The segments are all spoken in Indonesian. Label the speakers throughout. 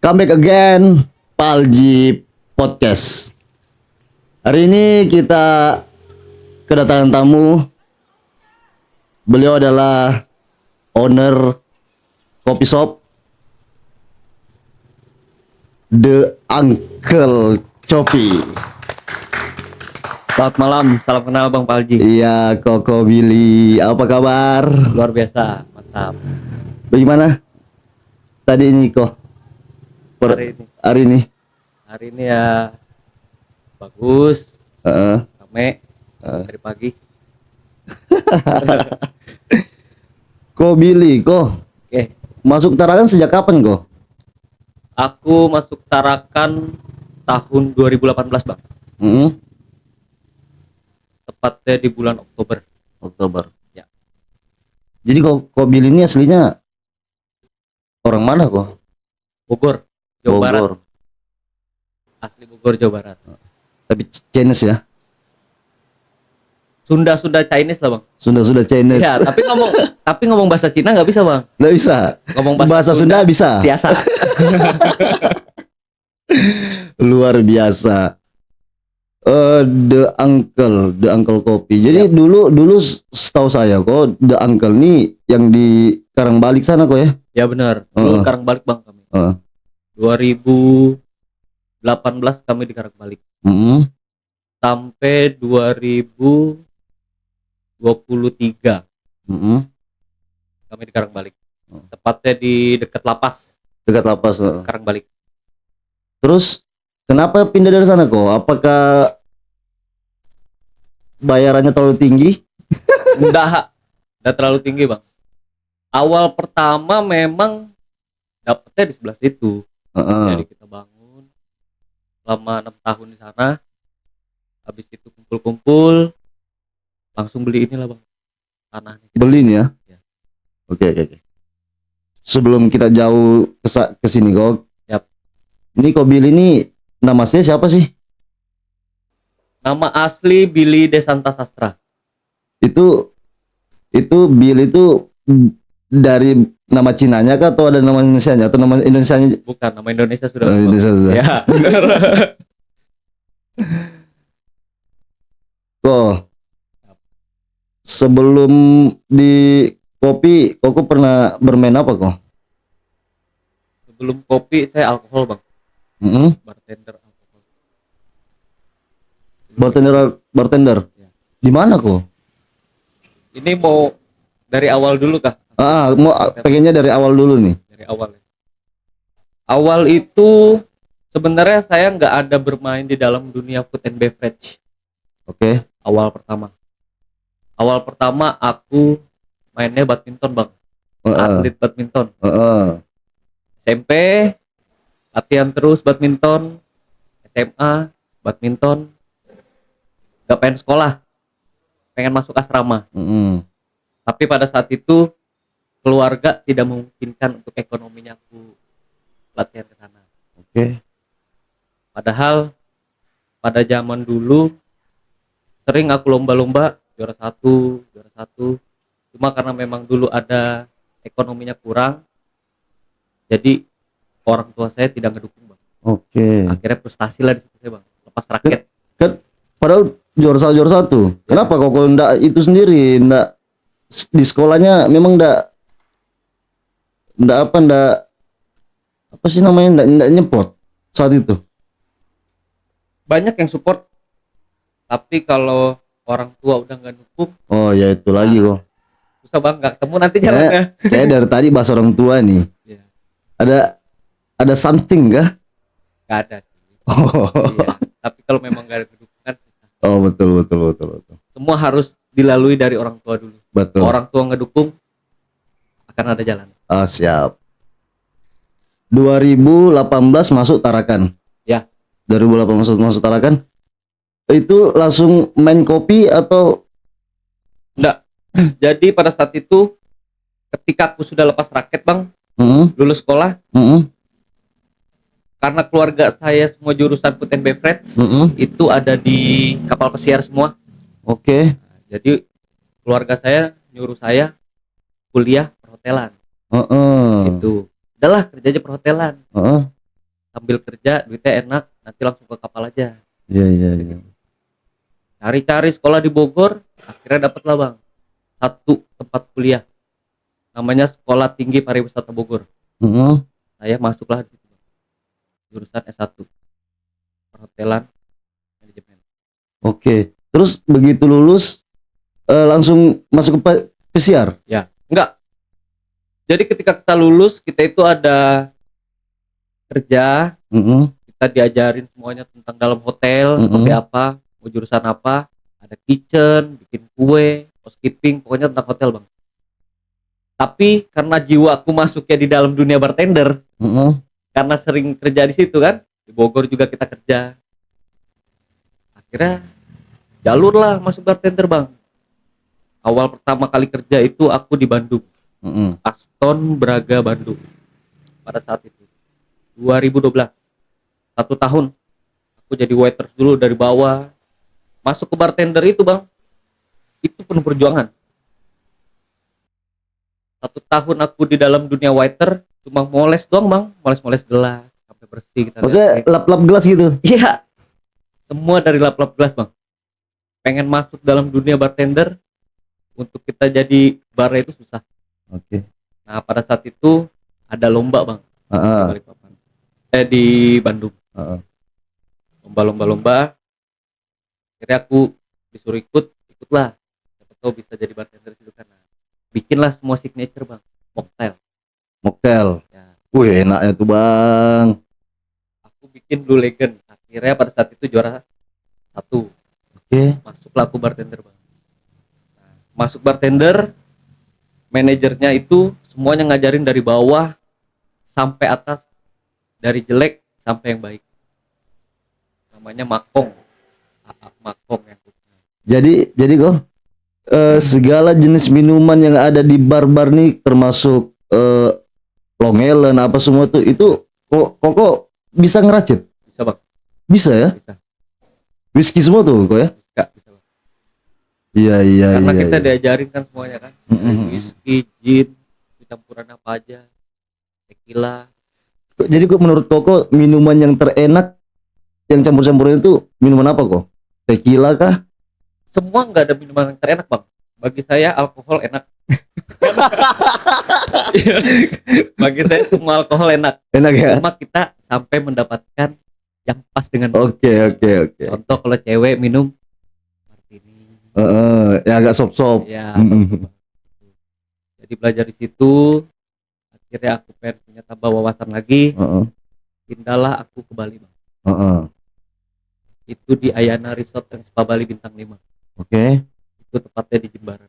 Speaker 1: Come back again, Palji Podcast. Hari ini kita kedatangan tamu. Beliau adalah owner coffee shop The Uncle Coffee.
Speaker 2: Selamat malam, salam kenal Bang Palji.
Speaker 1: Iya, Koko Billy, apa kabar?
Speaker 2: Luar biasa, mantap.
Speaker 1: Bagaimana tadi ini kok? Hari ini
Speaker 2: Ya bagus, rame dari pagi.
Speaker 1: Ko Billy,
Speaker 2: Oke,
Speaker 1: masuk Tarakan sejak kapan kok?
Speaker 2: aku masuk Tarakan tahun 2018 Bang, tepatnya di bulan
Speaker 1: Oktober.
Speaker 2: Ya.
Speaker 1: Jadi Ko Billy ini aslinya orang mana kok?
Speaker 2: Bogor, Jawa Barat.
Speaker 1: Bogor.
Speaker 2: Asli Bogor, Jawa Barat.
Speaker 1: Tapi Chinese ya?
Speaker 2: Sunda Chinese lah Bang.
Speaker 1: Sunda Chinese.
Speaker 2: Ya, tapi ngomong bahasa Cina nggak bisa Bang.
Speaker 1: Nggak bisa.
Speaker 2: Ngomong
Speaker 1: Bahasa Sunda bisa.
Speaker 2: biasa.
Speaker 1: Luar biasa. The Uncle Coffee. Jadi dulu setahu saya kok The Uncle nih yang di Karangbalik sana kok ya?
Speaker 2: Ya benar. Dulu Karangbalik Bang kami. 2018 kami di Karangbalik. Sampai 2023 kami di Karangbalik. Tepatnya di dekat lapas
Speaker 1: Dekat lapas.
Speaker 2: Karangbalik.
Speaker 1: Terus kenapa pindah dari sana kok? Apakah bayarannya terlalu tinggi?
Speaker 2: Enggak terlalu tinggi Bang. Awal pertama memang dapetnya di sebelah situ. Jadi kita bangun selama 6 tahun di sana. Habis itu kumpul-kumpul, langsung beli inilah Bang, tanahnya.
Speaker 1: Beli nih ya?
Speaker 2: Ya.
Speaker 1: Oke. Sebelum kita jauh ke sini kok.
Speaker 2: Yap.
Speaker 1: Ini kok Billy ini nama aslinya siapa sih?
Speaker 2: Nama asli Billy Desanta Sastra.
Speaker 1: Itu Billy itu dari nama Cinanya kah atau ada nama Indonesianya atau nama Indonesianya?
Speaker 2: Bukan, nama Indonesia sudah.
Speaker 1: Indonesia sudah.
Speaker 2: Ya, benar.
Speaker 1: Kok sebelum di kopi, kok pernah bermain apa kok?
Speaker 2: Sebelum kopi saya alkohol Bang. Bartender alkohol.
Speaker 1: Bartender.
Speaker 2: Ya.
Speaker 1: Di mana kok?
Speaker 2: Ini mau dari awal dulu kah?
Speaker 1: Mau pengennya dari awal dulu nih.
Speaker 2: Dari awal ya. Awal itu sebenarnya saya nggak ada bermain di dalam dunia food and beverage.
Speaker 1: Oke.
Speaker 2: Awal pertama aku mainnya badminton Bang. Atlet badminton. SMP latihan terus badminton. SMA badminton. Gak pengen sekolah, pengen masuk asrama. Tapi pada saat itu keluarga tidak memungkinkan untuk ekonominya aku latihan ke sana.
Speaker 1: Oke.
Speaker 2: Padahal pada zaman dulu sering aku lomba-lomba juara satu. Cuma karena memang dulu ada ekonominya kurang, jadi orang tua saya tidak ngedukung Bang.
Speaker 1: Oke.
Speaker 2: Akhirnya frustasi lah di situ saya Bang, lepas raket.
Speaker 1: Kan padahal juara satu.
Speaker 2: Ya.
Speaker 1: Kenapa kok enggak itu sendiri, enggak di sekolahnya memang enggak apa sih namanya, enggak nyepot saat itu?
Speaker 2: Banyak yang support, tapi kalau orang tua udah nggak dukung,
Speaker 1: Oh ya itu lagi kok.
Speaker 2: susah Bang, nggak ketemu nanti jalannya.
Speaker 1: Kayak dari tadi bahas orang tua nih.
Speaker 2: Iya.
Speaker 1: Ada something kah?
Speaker 2: Nggak ada.
Speaker 1: Oh.
Speaker 2: Iya. Tapi kalau memang nggak ada kedukungan,
Speaker 1: Oh betul.
Speaker 2: semua harus dilalui dari orang tua dulu.
Speaker 1: Betul.
Speaker 2: Orang tua ngedukung, akan ada jalan.
Speaker 1: Siap. 2018 masuk Tarakan.
Speaker 2: Ya.
Speaker 1: 2018 masuk Tarakan. Itu langsung main kopi atau
Speaker 2: Enggak. Jadi pada saat itu ketika aku sudah lepas raket Bang, lulus sekolah, karena keluarga saya semua jurusan food and beverage, itu ada di kapal pesiar semua.
Speaker 1: Oke.
Speaker 2: Jadi keluarga saya nyuruh saya kuliah perhotelan. Gitu. Udahlah kerja aja perhotelan. sambil kerja duitnya enak, nanti langsung ke kapal aja.
Speaker 1: Iya, iya, iya.
Speaker 2: Cari-cari sekolah di Bogor, akhirnya dapet lah bang satu tempat kuliah, namanya Sekolah Tinggi Pariwisata Bogor.
Speaker 1: Heeh.
Speaker 2: Saya masuklah di situ Bang. Jurusan S1 perhotelan manajemen.
Speaker 1: Oke. Terus begitu lulus langsung masuk ke PCR.
Speaker 2: Ya, enggak. Jadi ketika kita lulus, kita itu ada kerja,
Speaker 1: Heeh.
Speaker 2: kita diajarin semuanya tentang dalam hotel,
Speaker 1: Mm-mm.
Speaker 2: seperti apa, mau jurusan apa, ada kitchen, bikin kue, housekeeping, pokoknya tentang hotel bang. Tapi karena jiwa aku masuknya di dalam dunia bartender,
Speaker 1: Heeh.
Speaker 2: karena sering kerja di situ kan, di Bogor juga kita kerja. Akhirnya jalur lah masuk bartender bang. Awal pertama kali kerja itu aku di Bandung,
Speaker 1: Heeh.
Speaker 2: Aston Braga Bandung. Pada saat itu 2012, 1 tahun aku jadi waiter dulu dari bawah. Masuk ke bartender itu bang, itu penuh perjuangan. 1 tahun aku di dalam dunia waiter cuma moles doang bang, moles-moles gelas sampai bersih kita
Speaker 1: Maksudnya
Speaker 2: lihat.
Speaker 1: lap-lap gelas gitu.
Speaker 2: Iya, semua dari lap-lap gelas bang. Pengen masuk dalam dunia bartender, untuk kita jadi bar itu susah.
Speaker 1: Oke.
Speaker 2: Nah pada saat itu ada lomba bang di
Speaker 1: Heeh.
Speaker 2: Balikpapan, di Bandung,
Speaker 1: Heeh.
Speaker 2: lomba-lomba. Akhirnya aku disuruh ikutlah, siapa tahu bisa jadi bartender di situ kan. Nah, bikinlah semua signature bang, mocktail
Speaker 1: Mocktail.
Speaker 2: ya.
Speaker 1: Wih, enaknya tuh, Bang.
Speaker 2: Aku bikin Blue Legend, akhirnya pada saat itu juara 1.
Speaker 1: Oke.
Speaker 2: Masuklah aku bartender bang. Nah, masuk bartender, manajernya itu semuanya ngajarin dari bawah sampai atas, dari jelek sampai yang baik. Namanya Makong, Makong yang
Speaker 1: Jadi kok segala jenis minuman yang ada di bar-bar nih termasuk Long Island apa semua tuh itu kok bisa ngeracik?
Speaker 2: bisa bang,
Speaker 1: Bisa ya?
Speaker 2: bisa,
Speaker 1: Whisky semua tuh kok ya?
Speaker 2: bisa bang.
Speaker 1: Iya, iya,
Speaker 2: Karena
Speaker 1: iya.
Speaker 2: kita
Speaker 1: Iya.
Speaker 2: diajarin kan semuanya kan,
Speaker 1: Mm-mm.
Speaker 2: whisky, gin, campuran apa aja, tequila.
Speaker 1: Jadi kok menurut Koko minuman yang terenak yang campur-campuran itu minuman apa kok? Tequila kah?
Speaker 2: Semua nggak ada minuman yang terenak bang. Bagi saya alkohol enak. Bagi saya semua alkohol enak.
Speaker 1: Enak ya?
Speaker 2: Cuma kita sampai mendapatkan yang pas dengan
Speaker 1: Oke, oke, oke.
Speaker 2: contoh kalau cewek minum martini,
Speaker 1: Ya agak sop-sop.
Speaker 2: ya
Speaker 1: Mm-mm.
Speaker 2: soft. Jadi belajar di situ. Akhirnya aku pengen punya tambah wawasan lagi.
Speaker 1: Heeh,
Speaker 2: Pindahlah aku ke Bali bang.
Speaker 1: heeh.
Speaker 2: Itu di Ayana Resort and Spa Bali bintang 5.
Speaker 1: Oke.
Speaker 2: Itu tepatnya di Jembaran.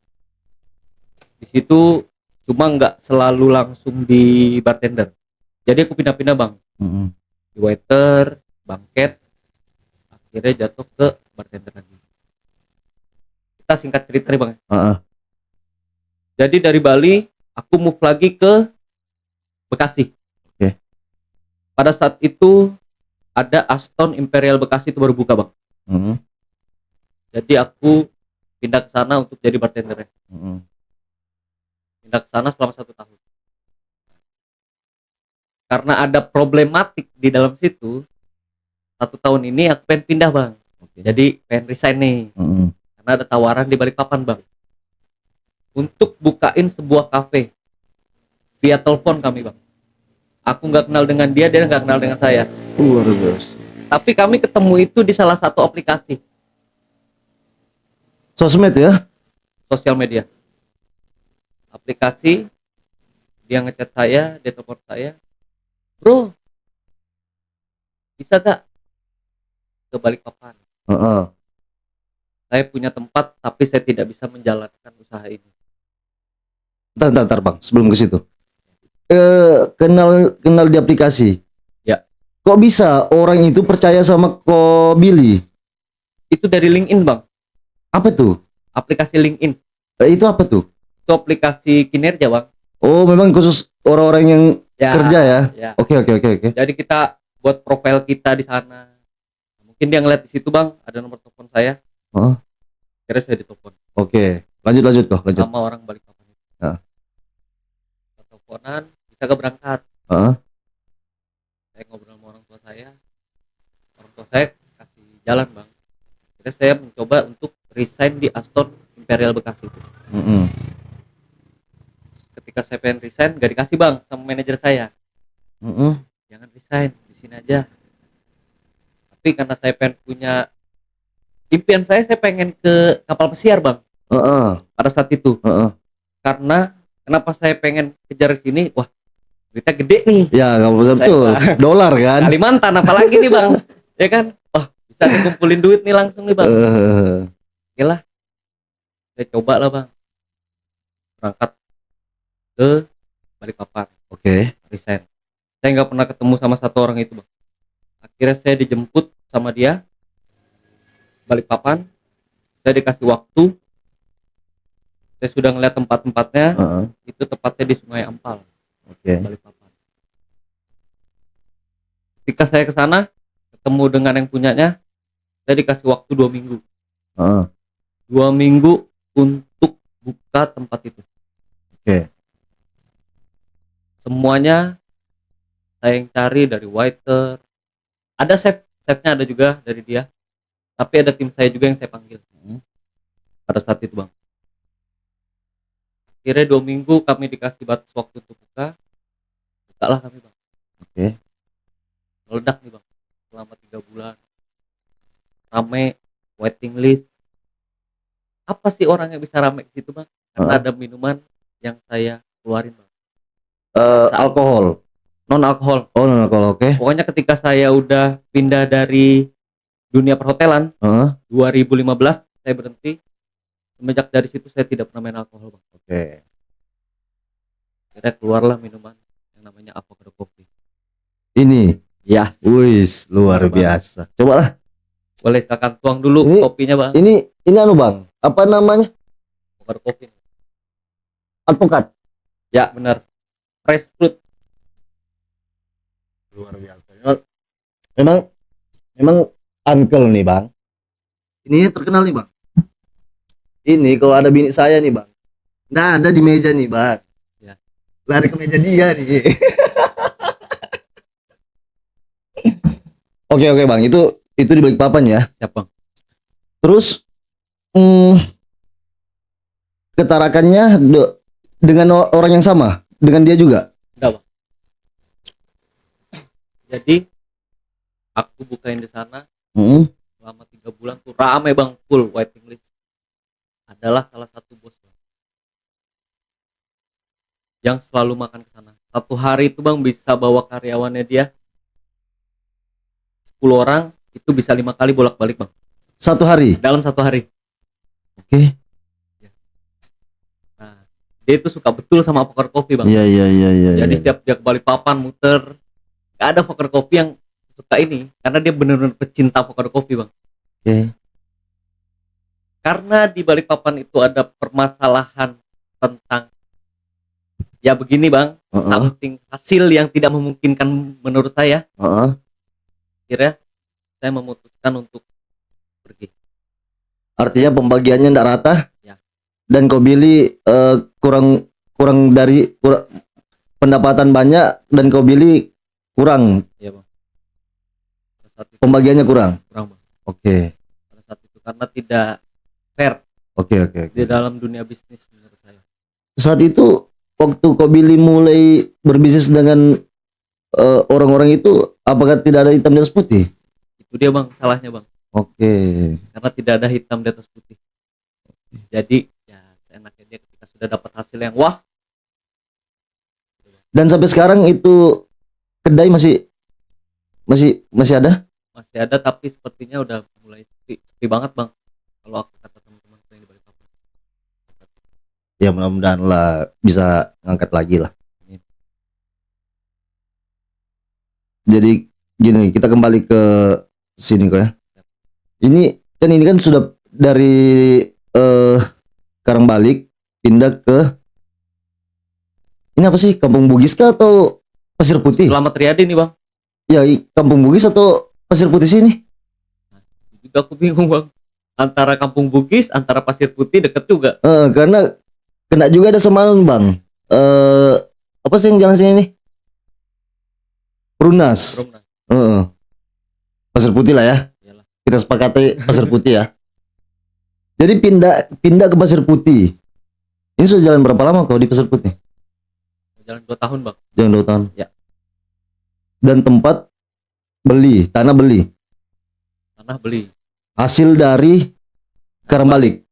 Speaker 2: Di situ cuma nggak selalu langsung di bartender. Jadi aku pindah-pindah bang,
Speaker 1: Mm-mm.
Speaker 2: di waiter, bangket, akhirnya jatuh ke bartender lagi. Kita singkat cerita nih bang.
Speaker 1: Heeh.
Speaker 2: Jadi dari Bali aku move lagi ke Bekasi.
Speaker 1: Oke.
Speaker 2: Pada saat itu ada Aston Imperial Bekasi itu baru buka bang.
Speaker 1: Mm-mm.
Speaker 2: Jadi aku pindah ke sana untuk jadi bartender.
Speaker 1: Mm-mm.
Speaker 2: Pindah ke sana selama 1 tahun. Karena ada problematik di dalam situ, 1 tahun ini aku pengen pindah bang.
Speaker 1: Oke.
Speaker 2: Jadi pengen resign nih,
Speaker 1: Mm-mm.
Speaker 2: karena ada tawaran di Balikpapan bang, untuk bukain sebuah kafe via telepon kami bang. Aku nggak kenal dengan dia, dia nggak kenal dengan saya.
Speaker 1: Luar biasa.
Speaker 2: Tapi kami ketemu itu di salah satu aplikasi
Speaker 1: Sosmed ya?
Speaker 2: sosial media. Aplikasi, dia ngechat saya, dia telepon saya, bro, bisa gak ke Balikpapan?
Speaker 1: Heeh.
Speaker 2: Saya punya tempat, tapi saya tidak bisa menjalankan usaha ini.
Speaker 1: Ntar, Bang, sebelum ke situ. Kenal di aplikasi.
Speaker 2: Ya.
Speaker 1: Kok bisa orang itu percaya sama Ko Billy?
Speaker 2: Itu dari LinkedIn bang,
Speaker 1: Apa tuh?
Speaker 2: aplikasi LinkedIn.
Speaker 1: Itu apa tuh?
Speaker 2: Itu aplikasi kinerja bang.
Speaker 1: Oh, memang khusus orang-orang yang
Speaker 2: Ya,
Speaker 1: kerja ya?
Speaker 2: ya.
Speaker 1: Oke.
Speaker 2: Jadi kita buat profil kita di sana. Mungkin dia ngeliat di situ bang, ada nomor telepon saya.
Speaker 1: Oh.
Speaker 2: Akhirnya saya ditelepon
Speaker 1: Oke. Lanjut kok, lanjut.
Speaker 2: sama orang Balikpapan.
Speaker 1: Ya.
Speaker 2: Teleponan, bisa gak berangkat?
Speaker 1: Heeh.
Speaker 2: saya ngobrol sama orang tua saya kasih jalan bang. Jadi saya mencoba untuk resign di Aston Imperial Bekasi itu.
Speaker 1: Mm-mm.
Speaker 2: Ketika saya pengen resign gak dikasih bang sama manajer saya.
Speaker 1: Mm-mm.
Speaker 2: Jangan resign, di sini aja. Tapi karena saya pengen punya impian, saya pengen ke kapal pesiar bang
Speaker 1: Heeh.
Speaker 2: pada saat itu.
Speaker 1: Heeh.
Speaker 2: Karena kenapa saya pengen kejar ke sini? Wah, duitnya gede nih.
Speaker 1: Ya, kamu betul.
Speaker 2: Saya-
Speaker 1: Dolar kan?
Speaker 2: Kalimantan apalagi nih bang, ya kan? Wah, bisa dikumpulin duit nih langsung nih bang. Oke lah, saya coba lah bang, berangkat ke Balikpapan,
Speaker 1: Oke.
Speaker 2: resign. Saya nggak pernah ketemu sama satu orang itu bang. Akhirnya saya dijemput sama dia Balikpapan, saya dikasih waktu, saya sudah ngeliat tempat-tempatnya.
Speaker 1: Heeh.
Speaker 2: Itu tepatnya di Sungai Ampal,
Speaker 1: Oke.
Speaker 2: Balikpapan. Ketika saya ke sana ketemu dengan yang punyanya, saya dikasih waktu 2 minggu.
Speaker 1: Heeh.
Speaker 2: 2 minggu untuk buka tempat itu.
Speaker 1: Oke.
Speaker 2: Semuanya saya yang cari, dari waiter, ada chefnya ada juga dari dia, tapi ada tim saya juga yang saya panggil pada saat itu bang. Akhirnya 2 minggu kami dikasih batas waktu untuk buka lah kami bang.
Speaker 1: Oke.
Speaker 2: Meledak nih bang, selama 3 bulan rame, waiting list. Apa sih orang yang bisa rame di situ bang? Karena ada minuman yang saya keluarin bang,
Speaker 1: Alkohol.
Speaker 2: non alkohol.
Speaker 1: Oh, non alkohol. Oke.
Speaker 2: Pokoknya ketika saya udah pindah dari dunia perhotelan
Speaker 1: Heeh.
Speaker 2: 2015, saya berhenti. Semenjak dari situ saya tidak pernah main alkohol bang.
Speaker 1: Oke.
Speaker 2: Akhirnya keluarlah minuman yang namanya avocado coffee.
Speaker 1: Ini.
Speaker 2: Ya,
Speaker 1: Wis, luar
Speaker 2: Bener, Bang.
Speaker 1: biasa. Coba lah.
Speaker 2: boleh silakan tuang dulu
Speaker 1: Ini-
Speaker 2: kopinya bang.
Speaker 1: Ini anu Bang. Apa namanya?
Speaker 2: Avocado coffee.
Speaker 1: Alpukat.
Speaker 2: Ya benar. Fresh fruit.
Speaker 1: Luar biasa. Memang uncle nih Bang. Ini terkenal nih Bang. Ini kalau ada bini saya nih Bang. Nggak ada di meja nih Bang.
Speaker 2: Ya.
Speaker 1: Lari ke meja dia nih. Oke Bang, itu di Balikpapan ya.
Speaker 2: Siap bang.
Speaker 1: Terus ketarakannya dengan orang yang sama, dengan dia juga.
Speaker 2: Enggak bang. Jadi aku bukain di sana
Speaker 1: Mm.
Speaker 2: selama 3 bulan tuh rame bang, full waiting list. Adalah salah satu bos bang, yang selalu makan ke sana. Satu hari itu bang bisa bawa karyawannya dia 10 orang, itu bisa 5 kali bolak-balik bang.
Speaker 1: Satu hari.
Speaker 2: Dalam satu hari.
Speaker 1: Oke.
Speaker 2: Nah, dia itu suka betul sama avocado coffee bang.
Speaker 1: Iya.
Speaker 2: Jadi setiap dia ke Balikpapan muter, gak ada avocado coffee yang suka ini, karena dia benar-benar pecinta avocado coffee bang.
Speaker 1: Oke.
Speaker 2: Karena di Balikpapan itu ada permasalahan tentang ya begini bang, something hasil yang tidak memungkinkan menurut saya.
Speaker 1: Heeh.
Speaker 2: Akhirnya saya memutuskan untuk pergi.
Speaker 1: Artinya pembagiannya ndak rata.
Speaker 2: Ya.
Speaker 1: Dan kau beli kurang pendapatan banyak dan kau beli kurang,
Speaker 2: Iya bang. Pada saat itu
Speaker 1: pembagiannya kurang.
Speaker 2: kurang bang.
Speaker 1: Oke.
Speaker 2: Pada saat itu karena tidak fair
Speaker 1: Oke.
Speaker 2: di dalam dunia bisnis menurut saya.
Speaker 1: Saat itu waktu kau beli mulai berbisnis dengan orang-orang itu, apakah tidak ada hitam di atas putih?
Speaker 2: Itu dia bang, salahnya bang.
Speaker 1: Oke.
Speaker 2: Karena tidak ada hitam di atas putih. Jadi ya enaknya dia ketika sudah dapat hasil yang wah.
Speaker 1: Dan sampai sekarang itu kedai masih ada?
Speaker 2: Masih ada, tapi sepertinya udah mulai sepi banget bang. Kalau aku kata teman-teman yang di Balikpapan.
Speaker 1: Ya mudah-mudahan lah bisa ngangkat lagi lah.
Speaker 2: Amin.
Speaker 1: Jadi gini, kita kembali ke sini kok ya. Ini kan sudah dari Karangbalik pindah ke ini apa sih, Kampung Bugis kah atau Pasir Putih?
Speaker 2: Selamat Riyadi nih bang.
Speaker 1: Ya, Kampung Bugis atau Pasir Putih sini?
Speaker 2: Juga aku bingung bang. Antara Kampung Bugis, antara Pasir Putih deket juga.
Speaker 1: Karena kena juga ada Semarang bang. Apa sih yang jalan sini nih? Perumnas.
Speaker 2: Perumnas.
Speaker 1: Heeh. Pasir Putih lah ya.
Speaker 2: Iyalah.
Speaker 1: Kita sepakati Pasir Putih ya. Jadi pindah ke Pasir Putih. Ini sudah jalan berapa lama kau di Pasir Putih?
Speaker 2: Jalan 2 tahun bang.
Speaker 1: Jalan 2 tahun.
Speaker 2: Ya.
Speaker 1: Dan tempat tanah beli.
Speaker 2: Tanah beli.
Speaker 1: Hasil dari Karambalik.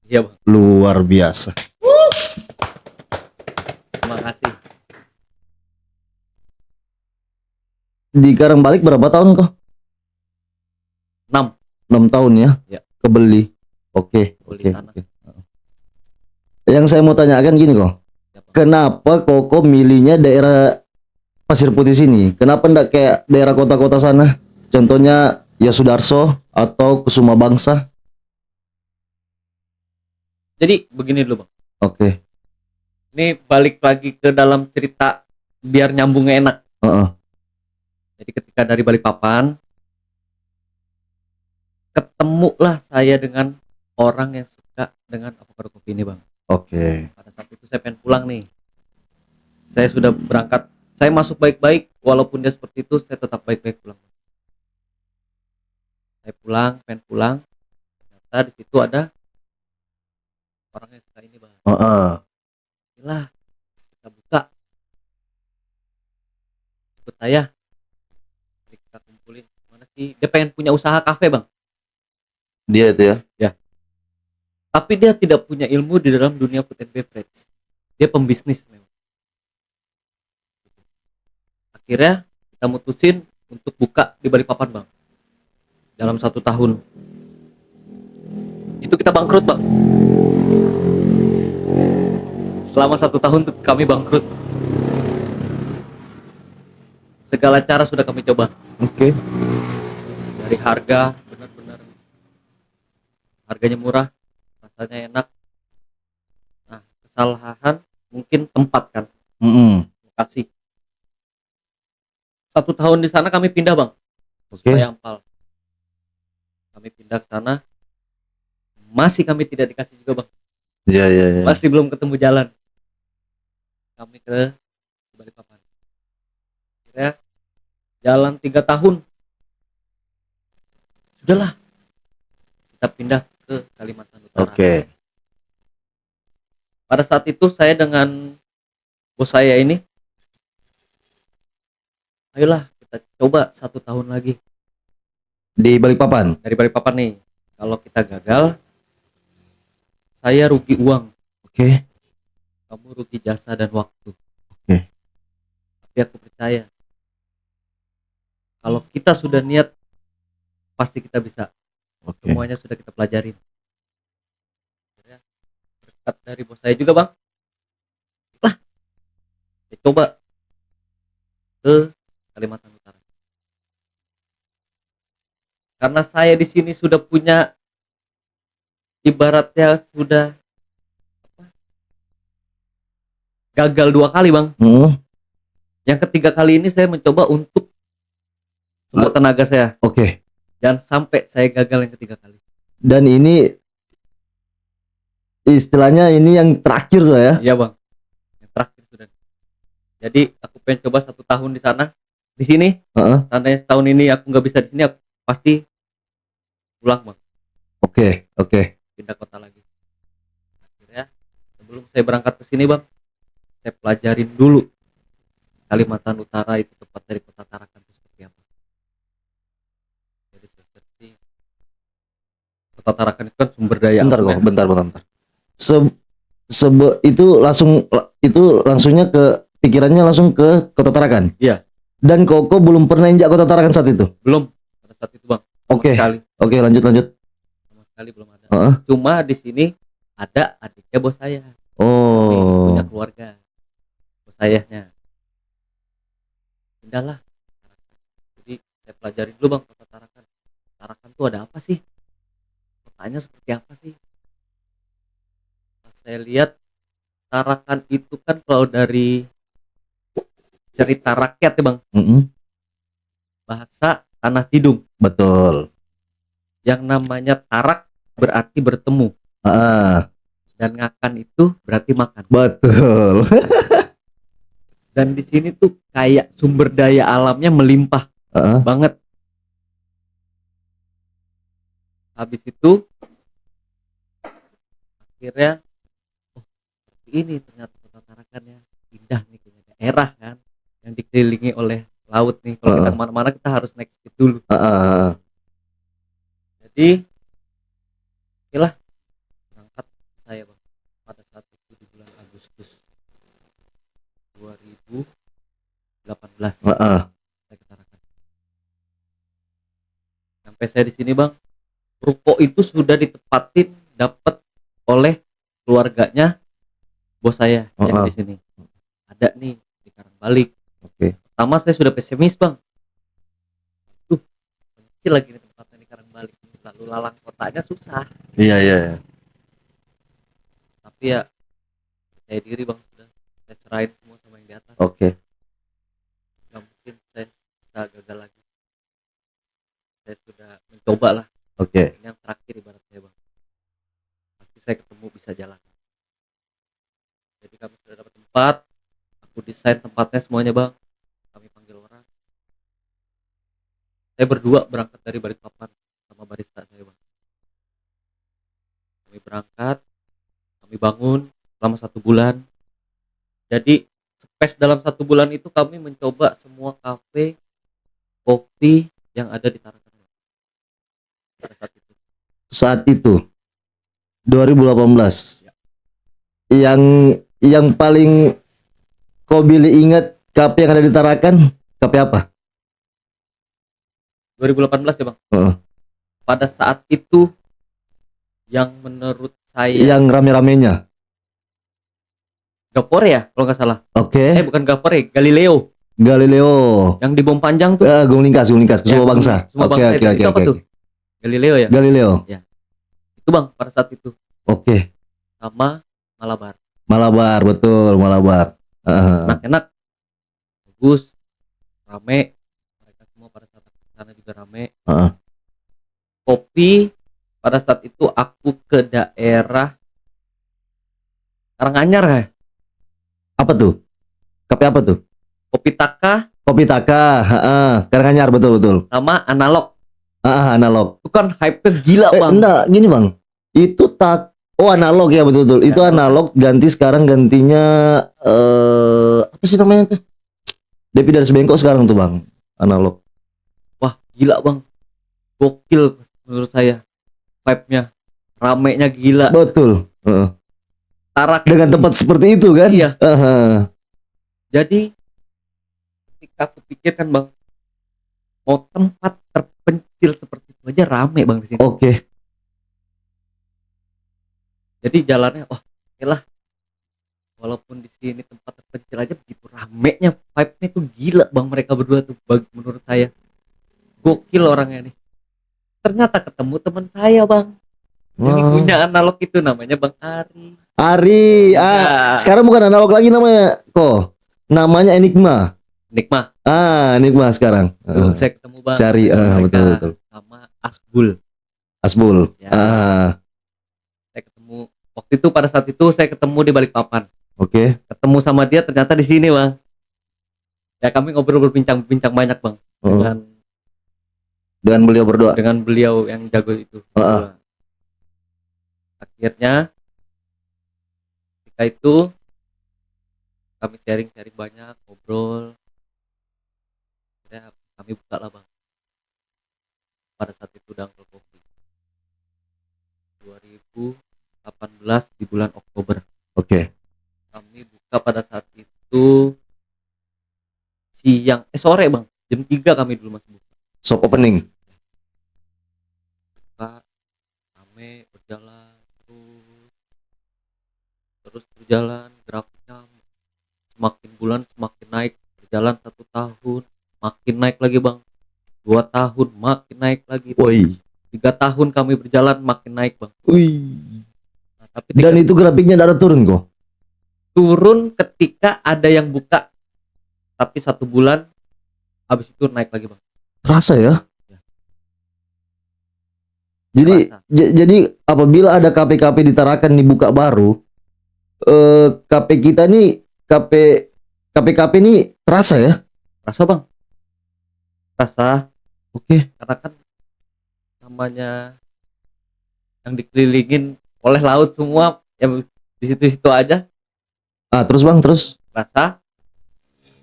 Speaker 2: Iya bang.
Speaker 1: Luar biasa.
Speaker 2: Terima kasih.
Speaker 1: Di Karambalik berapa tahun kau?
Speaker 2: 6.
Speaker 1: 6 tahun ya?
Speaker 2: Ya.
Speaker 1: Kebeli. Oke.
Speaker 2: Beli
Speaker 1: Oke.
Speaker 2: tanah.
Speaker 1: Oke. Yang saya mau tanyakan gini kok.
Speaker 2: Ya, Bang.
Speaker 1: Kenapa Koko milihnya daerah Pasir Putih sini? Kenapa enggak kayak daerah kota-kota sana? Contohnya ya Sudarso atau Kusuma Bangsa?
Speaker 2: Jadi begini dulu bang.
Speaker 1: Oke.
Speaker 2: Ini balik lagi ke dalam cerita biar nyambungnya enak.
Speaker 1: Heeh.
Speaker 2: Jadi ketika dari Balikpapan, ketemulah saya dengan orang yang suka dengan avocado kopi ini bang.
Speaker 1: Oke.
Speaker 2: Pada saat itu saya pengen pulang nih. Saya sudah berangkat. Saya masuk baik-baik, walaupun dia seperti itu, saya tetap baik-baik pulang. Saya pulang, pengen pulang. Ternyata di situ ada orang yang suka ini bang.
Speaker 1: Heeh.
Speaker 2: Inilah kita buka. Ikut saya. Jadi kita kumpulin. Mana sih? Dia pengen punya usaha kafe bang.
Speaker 1: Dia itu ya.
Speaker 2: Tapi dia tidak punya ilmu di dalam dunia food and beverage. Dia pembisnis memang. Akhirnya kita mutusin untuk buka di Balikpapan bang. Dalam 1 tahun. Itu kita bangkrut bang. Selama 1 tahun tuh kami bangkrut. Segala cara sudah kami coba.
Speaker 1: Oke.
Speaker 2: Dari harga benar-benar harganya murah, rasanya enak. Nah, kesalahan mungkin tempat kan, lokasi. 1 tahun di sana kami pindah bang.
Speaker 1: Oke.
Speaker 2: Supaya Ampal. Kami pindah ke sana. Masih kami tidak dikasih juga bang.
Speaker 1: Iya.
Speaker 2: Masih belum ketemu jalan. Kami ke Balikpapan. Akhirnya jalan 3 tahun. Sudahlah. Kita pindah ke Kalimantan Utara.
Speaker 1: Oke.
Speaker 2: Pada saat itu saya dengan bos saya ini, ayolah kita coba 1 tahun lagi
Speaker 1: Di Balikpapan.
Speaker 2: dari Balikpapan nih. Kalau kita gagal, saya rugi uang,
Speaker 1: Oke.
Speaker 2: kamu rugi jasa dan waktu.
Speaker 1: Oke.
Speaker 2: Tapi aku percaya, kalau kita sudah niat, pasti kita bisa.
Speaker 1: Oke.
Speaker 2: Semuanya sudah kita pelajarin. Akhirnya, berkat dari bos saya juga bang, lah, saya coba ke Kalimantan Utara. Karena saya di sini sudah punya, ibaratnya sudah gagal 2 kali bang. Yang ketiga kali ini saya mencoba untuk semua tenaga saya.
Speaker 1: Oke.
Speaker 2: Dan sampai saya gagal yang ketiga kali.
Speaker 1: Dan ini istilahnya ini yang terakhir tuh ya.
Speaker 2: Iya bang. Yang terakhir sudah. Jadi aku pengen coba 1 tahun di sana. Di sini.
Speaker 1: Heeh.
Speaker 2: Tandanya setahun ini aku nggak bisa di sini, aku pasti pulang bang.
Speaker 1: Oke.
Speaker 2: Pindah kota lagi. Akhirnya sebelum saya berangkat ke sini bang, saya pelajarin dulu Kalimantan Utara itu tepat dari kota Tarakan itu seperti apa. Jadi seperti kota Tarakan itu kan sumber daya
Speaker 1: Bentar
Speaker 2: alam
Speaker 1: kok,
Speaker 2: ya.
Speaker 1: bentar. Itu langsungnya ke pikirannya langsung ke Kota Tarakan.
Speaker 2: Iya.
Speaker 1: Dan Koko belum pernah injak Kota Tarakan saat itu.
Speaker 2: Belum pada saat itu bang. Sama
Speaker 1: Oke.
Speaker 2: sekali.
Speaker 1: Oke, lanjut.
Speaker 2: Sama sekali belum ada.
Speaker 1: Heeh.
Speaker 2: Cuma di sini ada adiknya bos saya. Kami
Speaker 1: Oh.
Speaker 2: punya keluarga. Bos sayanya. Pindahlah. Jadi saya pelajari dulu bang kota Tarakan. Tarakan tuh ada apa sih? Kotanya seperti apa sih? Pas saya lihat Tarakan itu kan kalau dari cerita rakyat ya bang, bahasa Tanah Tidung.
Speaker 1: Betul.
Speaker 2: Yang namanya tarak berarti bertemu.
Speaker 1: Ah,
Speaker 2: Dan ngakan itu berarti makan.
Speaker 1: betul.
Speaker 2: Dan di sini tuh kayak sumber daya alamnya melimpah
Speaker 1: Heeh.
Speaker 2: banget. Habis itu akhirnya ini ternyata Kota Tarakan ya indah nih punya daerah kan yang dikelilingi oleh laut nih. Kalau kita
Speaker 1: Heeh.
Speaker 2: kemana-mana kita harus naik speed dulu.
Speaker 1: Heeh.
Speaker 2: Jadi inilah berangkat saya bang pada saat itu di bulan Agustus 2018.
Speaker 1: Heeh.
Speaker 2: Saya ke Tarakan. Sampai saya di sini bang, ruko itu sudah ditempatin dapat oleh keluarganya bos saya yang
Speaker 1: Heeh.
Speaker 2: di sini. Ada nih di Karangbalik.
Speaker 1: Oke.
Speaker 2: Pertama saya sudah pesimis bang. Tuh, kecil lagi nih tempatnya di Karangbalik. Lalu lalang kotanya susah.
Speaker 1: Iya, iya, iya.
Speaker 2: Tapi ya saya diri bang sudah. Saya serahin semua sama yang di atas.
Speaker 1: Oke.
Speaker 2: Gak mungkin saya bisa gagal lagi. Saya sudah mencoba lah.
Speaker 1: Oke.
Speaker 2: Ini yang terakhir ibarat saya bang. Pasti saya ketemu bisa jalan. Jadi kami sudah dapat tempat. Aku desain tempatnya semuanya bang. Kami panggil orang. Saya berdua berangkat dari Balikpapan sama barista saya bang. Kami berangkat, kami bangun selama 1 bulan. Jadi space dalam 1 bulan itu kami mencoba semua kafe, kopi yang ada di Tarakan pada saat itu.
Speaker 1: Saat itu 2018.
Speaker 2: Ya.
Speaker 1: Yang paling kau Billy ingat kafe yang ada di Tarakan, kafe apa?
Speaker 2: 2018 ya bang.
Speaker 1: Heeh.
Speaker 2: Pada saat itu yang menurut saya
Speaker 1: Yang rame-ramenya.
Speaker 2: Gapore ya kalau nggak salah.
Speaker 1: Oke.
Speaker 2: Bukan Gapore, Galileo
Speaker 1: Galileo.
Speaker 2: yang di bom panjang tuh.
Speaker 1: Gung Lingkas,
Speaker 2: Ya,
Speaker 1: semua bangsa.
Speaker 2: semua
Speaker 1: Oke,
Speaker 2: bangsa
Speaker 1: oke,
Speaker 2: itu
Speaker 1: oke,
Speaker 2: apa
Speaker 1: oke.
Speaker 2: tuh? Galileo ya.
Speaker 1: Galileo.
Speaker 2: Itu bang pada saat itu
Speaker 1: Oke.
Speaker 2: sama Malabar.
Speaker 1: Malabar, betul, Malabar. Heeh.
Speaker 2: Enak-enak, bagus, rame. Mereka semua pada saat aku kesana juga rame.
Speaker 1: Heeh.
Speaker 2: Kopi pada saat itu aku ke daerah Karanganyar ya.
Speaker 1: Apa tuh? Kafe apa tuh?
Speaker 2: Kopi Taka
Speaker 1: Kopi Taka, heeh. Karanganyar, betul, betul.
Speaker 2: sama Analog.
Speaker 1: Analog.
Speaker 2: Itu kan hype-nya gila bang.
Speaker 1: Enggak, gini bang. Itu analog ya, betul, betul. Itu
Speaker 2: Ya,
Speaker 1: analog ganti sekarang gantinya apa sih namanya tuh? Depi dari Sebengkok sekarang tuh bang. Analog.
Speaker 2: Wah gila bang, gokil menurut saya. Vibe-nya, ramenya gila.
Speaker 1: Betul. Heeh.
Speaker 2: Tarak
Speaker 1: Dengan tempat seperti itu kan?
Speaker 2: Iya.
Speaker 1: Heeh.
Speaker 2: Jadi ketika aku pikirkan bang, mau tempat terpencil seperti itu aja rame bang di sini.
Speaker 1: Oke.
Speaker 2: Jadi jalannya, wah, oke lah. Walaupun di sini tempat terpencil aja begitu ramenya, vibe-nya tuh gila bang mereka berdua tuh menurut saya. Gokil orangnya nih. Ternyata ketemu teman saya bang, yang
Speaker 1: Wah.
Speaker 2: punya analog itu namanya Bang Ari.
Speaker 1: Ari,
Speaker 2: Ya.
Speaker 1: sekarang bukan analog lagi namanya, kok. Namanya Enigma.
Speaker 2: Enigma.
Speaker 1: Enigma sekarang.
Speaker 2: Tuh, saya ketemu Bang.
Speaker 1: Syari,
Speaker 2: Mereka
Speaker 1: betul, betul.
Speaker 2: sama Asbul.
Speaker 1: Asbul.
Speaker 2: Ya. Saya ketemu waktu itu pada saat itu saya ketemu di Balikpapan.
Speaker 1: Oke.
Speaker 2: Ketemu sama dia ternyata di sini bang. Ya kami ngobrol berbincang banyak bang
Speaker 1: Dengan beliau berdua.
Speaker 2: dengan beliau yang jago itu. Akhirnya ketika itu kami sharing banyak, ngobrol. Ya, kami buka lah bang. Pada saat itu Dangkal Kopi 2018 di bulan Oktober.
Speaker 1: Oke.
Speaker 2: Kami buka pada saat itu sore bang, jam 3 kami dulu masih buka.
Speaker 1: Shop opening.
Speaker 2: Buka, rame, berjalan terus berjalan, grafiknya semakin bulan semakin naik, berjalan 1 tahun makin naik lagi bang, 2 tahun makin naik lagi,
Speaker 1: Woi.
Speaker 2: 3 tahun kami berjalan makin naik bang.
Speaker 1: Wih.
Speaker 2: Nah, tapi
Speaker 1: Dan itu grafiknya ada turun kok.
Speaker 2: turun ketika ada yang buka, tapi 1 bulan habis itu naik lagi bang.
Speaker 1: Terasa ya?
Speaker 2: Ya.
Speaker 1: Jadi
Speaker 2: Terasa.
Speaker 1: jadi apabila ada kafe-kafe di Tarakan dibuka baru, kafe kita nih kafe KP-KP ini terasa ya?
Speaker 2: Rasa bang, rasa
Speaker 1: Oke.
Speaker 2: karena kan namanya yang dikelilingin oleh laut semua, yang di situ-situ aja
Speaker 1: Terus bang, terus.
Speaker 2: rasa.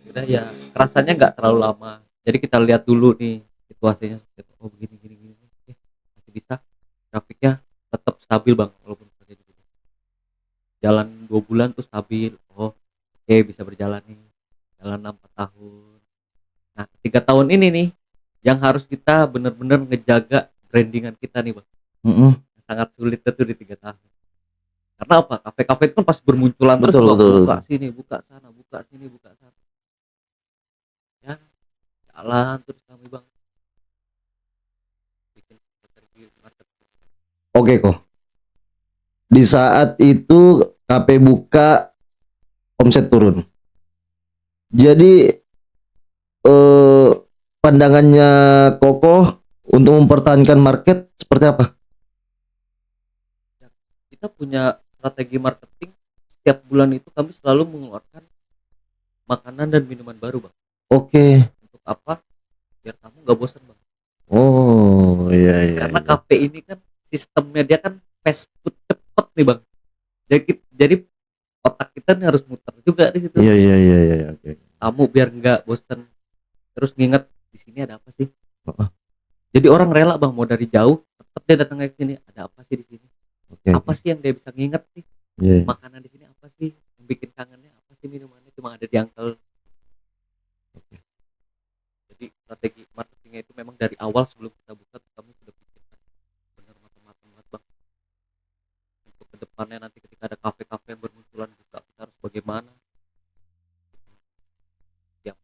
Speaker 2: Udah ya, rasanya nggak terlalu lama. Jadi kita lihat dulu nih situasinya. Oh begini gini gini. Oke, masih bisa. Grafiknya tetap stabil bang, walaupun pakai gitu. Jalan 2 bulan tuh stabil. Oh oke, bisa berjalan nih. Jalan 4 tahun. Nah 3 tahun ini nih yang harus kita bener-bener ngejaga brandingan kita nih bang.
Speaker 1: Mm-mm.
Speaker 2: Sangat sulit itu di 3 tahun. Karena apa? Kafe-kafe itu kan pasti bermunculan terus
Speaker 1: Betul,
Speaker 2: bang.
Speaker 1: betul.
Speaker 2: Buka sini, buka sana, buka sini, buka sana. Ya jalan terus kami bang. Bikin strategi marketing.
Speaker 1: Oke kok. Di saat itu KP buka, omset turun. Jadi pandangannya Kokoh untuk mempertahankan market seperti apa?
Speaker 2: Kita punya strategi marketing. Setiap bulan itu kami selalu mengeluarkan makanan dan minuman baru bang.
Speaker 1: Oke.
Speaker 2: Untuk apa? Biar kamu nggak bosan bang.
Speaker 1: Oh iya iya.
Speaker 2: Karena
Speaker 1: Iya.
Speaker 2: kafe ini kan sistemnya dia kan fast food cepet nih bang. Jadi otak kita nih harus muter juga di situ.
Speaker 1: Iya iya iya iya. Oke.
Speaker 2: Kamu biar nggak bosan, terus nginget di sini ada apa sih.
Speaker 1: Heeh.
Speaker 2: Jadi orang rela bang mau dari jauh tetap dia datang ke sini, ada apa sih di sini,
Speaker 1: Oke.
Speaker 2: apa sih yang dia bisa nginget sih,
Speaker 1: Iya. Iya.
Speaker 2: makanan di sini apa sih yang bikin kangennya, apa sih minumannya cuma ada di Uncle. Jadi strategi marketingnya itu memang dari awal sebelum kita buka tuh kami sudah pikirkan benar matang-matang banget bang, untuk kedepannya nanti ketika ada kafe-kafe yang bermunculan buka kita harus bagaimana. Ya,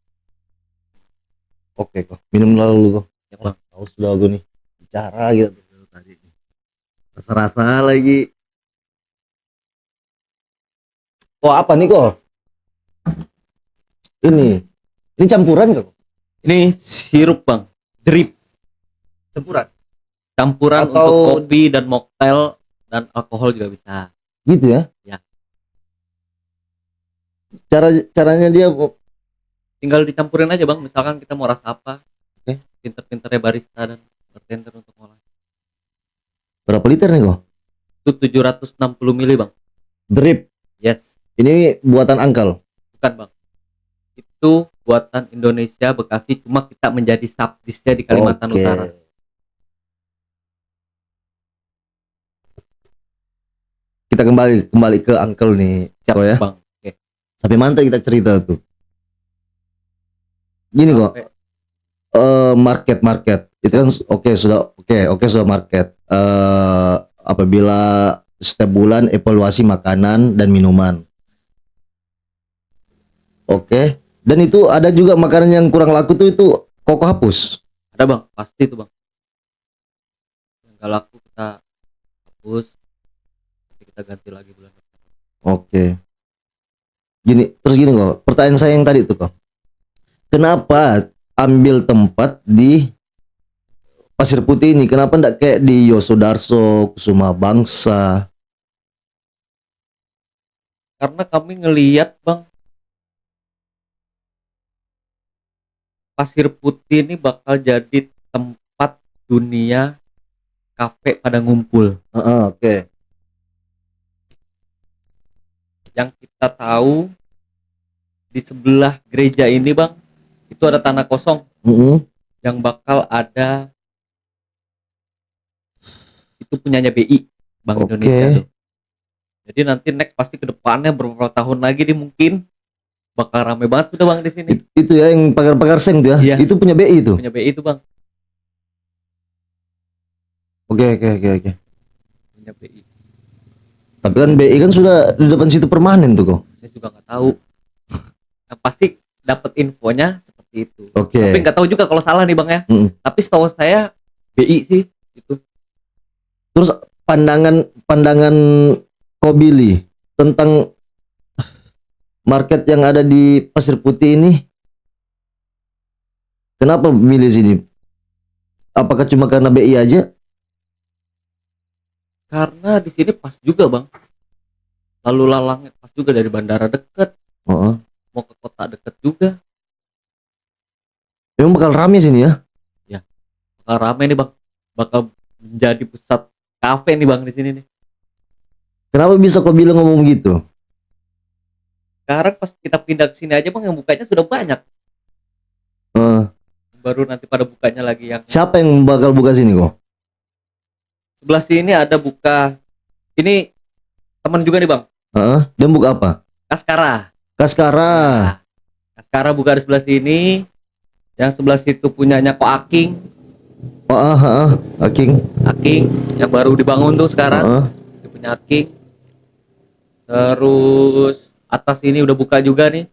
Speaker 1: Oke kok. Minum dulu kok.
Speaker 2: ya bang.
Speaker 1: Haus sudah aku nih bicara gitu tadi. Rasa-rasa lagi. Oh apa nih kok? Ini campuran kok?
Speaker 2: Ini sirup bang, drip,
Speaker 1: Campuran.
Speaker 2: campuran
Speaker 1: Atau-
Speaker 2: untuk kopi dan mocktail dan alkohol juga bisa.
Speaker 1: Gitu ya?
Speaker 2: Ya.
Speaker 1: Caranya dia
Speaker 2: Tinggal dicampurin aja bang, misalkan kita mau rasa apa.
Speaker 1: Oke.
Speaker 2: Pinter-pinternya barista dan bartender untuk ngolah
Speaker 1: berapa liter nih kok?
Speaker 2: itu 760 mili bang.
Speaker 1: Drip.
Speaker 2: Yes,
Speaker 1: Ini buatan Uncle.
Speaker 2: bukan bang, itu buatan Indonesia Bekasi, cuma kita menjadi subdisnya di Kalimantan
Speaker 1: Oke.
Speaker 2: Utara.
Speaker 1: Kita kembali ke Uncle nih.
Speaker 2: Siap
Speaker 1: Kok ya?
Speaker 2: bang. Oke.
Speaker 1: Sampai mana kita cerita tuh? Gini kok.
Speaker 2: Sampai-
Speaker 1: Market itu kan oke sudah market. Apabila setiap bulan evaluasi makanan dan minuman. Oke. Dan itu ada juga makanan yang kurang laku tuh itu Kokoh hapus.
Speaker 2: Ada bang, pasti itu bang. Yang gak laku kita hapus, nanti kita ganti lagi bulan depan.
Speaker 1: Oke. Terus gini kok. Pertanyaan saya yang tadi tuh kok. Kenapa ambil tempat di Pasir Putih ini? Kenapa enggak kayak di Yosudarso, Kusuma Bangsa?
Speaker 2: Karena kami ngelihat bang, Pasir Putih ini bakal jadi tempat dunia kafe pada ngumpul.
Speaker 1: Oke.
Speaker 2: Yang kita tahu di sebelah gereja ini bang, itu ada tanah kosong yang bakal ada, itu punyanya BI, Bank
Speaker 1: Oke.
Speaker 2: Indonesia tuh. Jadi nanti next pasti ke depannya beberapa tahun lagi nih mungkin bakal rame banget udah bang di sini.
Speaker 1: Itu ya yang pagar-pagar seng tuh ya.
Speaker 2: Iya.
Speaker 1: Itu punya BI itu.
Speaker 2: Punya BI itu bang,
Speaker 1: Oke.
Speaker 2: punya BI.
Speaker 1: Tapi kan BI kan sudah di depan situ permanen tuh kok.
Speaker 2: Saya juga nggak tahu. Yang pasti dapat infonya seperti itu.
Speaker 1: Oke.
Speaker 2: Tapi nggak tahu juga kalau salah nih bang ya.
Speaker 1: Mm.
Speaker 2: Tapi setahu saya BI sih itu.
Speaker 1: Terus pandangan Kobili tentang market yang ada di Pasir Putih ini, kenapa milih sini? Apakah cuma karena BI aja?
Speaker 2: Karena di sini pas juga bang. Lalu lalangnya pas juga dari bandara deket.
Speaker 1: Oh,
Speaker 2: mau ke kota deket juga.
Speaker 1: Memang bakal rame sini ya.
Speaker 2: Bakal rame nih bang, bakal menjadi pusat kafe nih bang di sini nih.
Speaker 1: Kenapa bisa kau bilang ngomong gitu?
Speaker 2: Sekarang pas kita pindah ke sini aja bang, yang bukanya sudah banyak.
Speaker 1: Eh,
Speaker 2: Baru nanti pada bukanya lagi yang
Speaker 1: siapa yang bakal buka sini kok?
Speaker 2: sebelah sini ada buka. Ini teman juga nih bang,
Speaker 1: Dan buka apa?
Speaker 2: Kaskara.
Speaker 1: Kaskara.
Speaker 2: Ya, Kaskara buka di sebelah sini. Yang sebelah situ punyanya Ko Aking.
Speaker 1: Aking.
Speaker 2: Aking yang baru dibangun tuh sekarang. Dia punya Aking. Terus atas ini udah buka juga nih.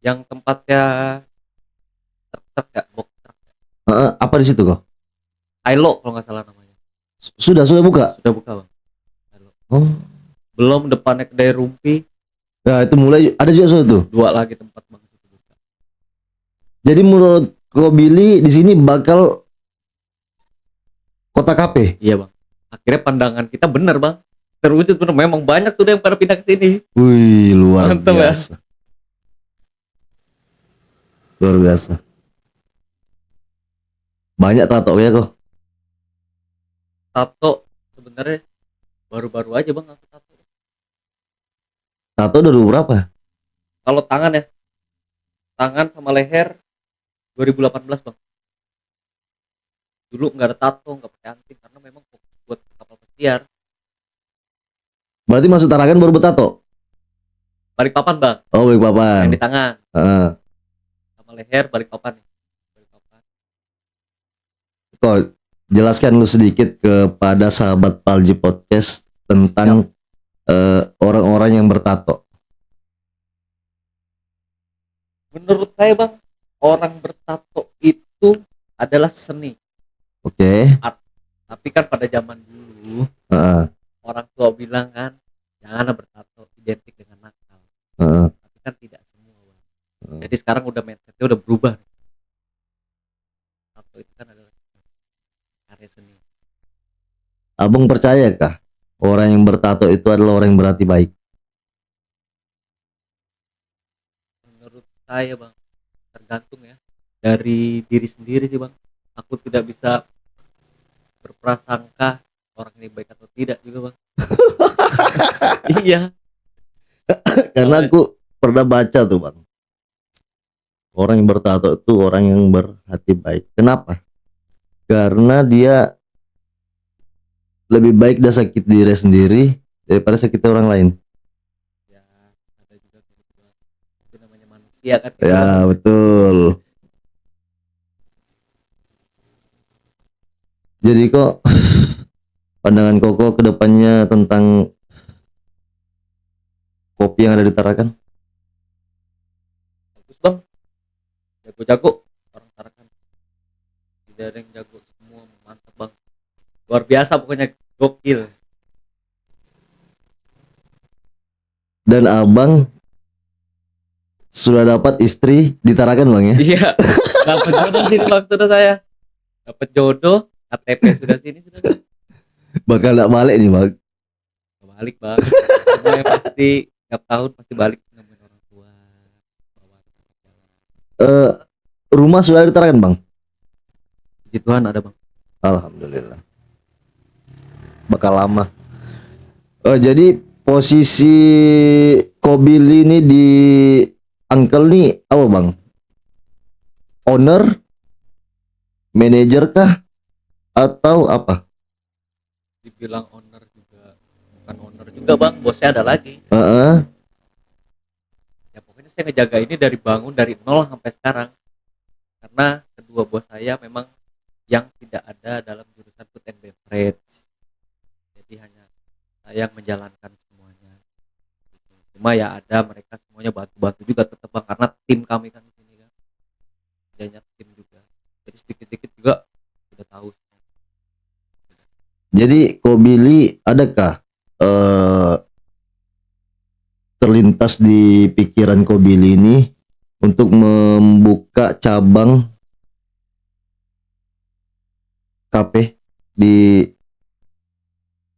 Speaker 2: Yang tempatnya truk ya, box truk.
Speaker 1: Apa di situ kok?
Speaker 2: Ailo kalau nggak salah namanya.
Speaker 1: Sudah buka.
Speaker 2: Sudah buka bang. Ailo.
Speaker 1: Oh.
Speaker 2: Belum depannya kedai rumpi.
Speaker 1: Ya itu mulai ada juga suatu.
Speaker 2: Dua lagi tempat bang.
Speaker 1: Jadi menurut kau Billy di sini bakal kota kafe.
Speaker 2: Iya bang. Akhirnya pandangan kita bener bang. Terwujud bener. Memang banyak tuh yang pada pindah ke sini.
Speaker 1: Wih, luar
Speaker 2: Mantap,
Speaker 1: biasa. Luar biasa. Banyak tato ya kok.
Speaker 2: Tato sebenarnya baru-baru aja bang aku tato.
Speaker 1: Tato udah berapa?
Speaker 2: Kalau tangan ya, tangan sama leher 2018 bang. Dulu nggak ada tato, nggak pakai anting karena memang fokus buat kapal pesiar.
Speaker 1: Berarti masuk Tarakan baru bertato?
Speaker 2: Balikpapan bang,
Speaker 1: Oh, baik papan.
Speaker 2: yang di tangan sama leher Balikpapan. Balikpapan.
Speaker 1: Kok jelaskan lu sedikit kepada sahabat Palji Podcast tentang orang-orang yang bertato.
Speaker 2: Menurut saya bang, orang bertato itu adalah seni.
Speaker 1: Oke.
Speaker 2: Tapi kan pada zaman dulu orang tua bilang kan janganlah bertato identik dengan nakal. Tapi kan tidak semua bang. Jadi sekarang udah mindsetnya udah berubah. Tato itu kan adalah karya seni.
Speaker 1: Abang percayakah orang yang bertato itu adalah orang yang berhati baik?
Speaker 2: Menurut saya bang, tergantung ya dari diri sendiri sih bang. Aku tidak bisa berprasangka orang ini baik atau tidak juga bang. Iya.
Speaker 1: Karena aku pernah baca tuh bang, orang yang bertato itu orang yang berhati baik. Kenapa? Karena dia lebih baik dah sakit diri sendiri daripada sakit orang lain.
Speaker 2: Ya ada juga gitu bang. Itu namanya manusia kan.
Speaker 1: Ya betul. Jadi kok pandangan Koko ke depannya tentang kopi yang ada di Tarakan?
Speaker 2: Bagus bang, jago-jago orang Tarakan. Tidak ada yang jago, semua mantap bang. Luar biasa pokoknya, gokil.
Speaker 1: Dan abang sudah dapat istri di Tarakan bang ya?
Speaker 2: Iya, dapat jodoh sini bang, sudah saya dapat jodoh, KTP sudah sini sudah.
Speaker 1: Bakal gak balik nih bang?
Speaker 2: Balik bang, semuanya pasti tiap tahun pasti balik nemuin orang tua.
Speaker 1: Rumah sudah ada di Tarakan bang?
Speaker 2: Puji Tuhan ada bang.
Speaker 1: Alhamdulillah. Bakal lama. Jadi posisi Kobili ini di Uncle nih apa bang? Owner, manajer kah, atau apa?
Speaker 2: Dibilang owner juga bukan owner juga bang, bosnya ada lagi. Ya pokoknya saya ngejaga ini dari bangun dari nol sampai sekarang. Karena kedua bos saya memang yang tidak ada dalam jurusan food and beverage. Jadi hanya saya yang menjalankan semuanya. Cuma ya ada mereka semuanya bantu-bantu juga tetap bang, karena tim kami kan di sini kan. Banyak tim juga. Jadi sedikit-sedikit juga udah tahu.
Speaker 1: Jadi Kobili adakah terlintas di pikiran Kobili ini untuk membuka cabang kafe di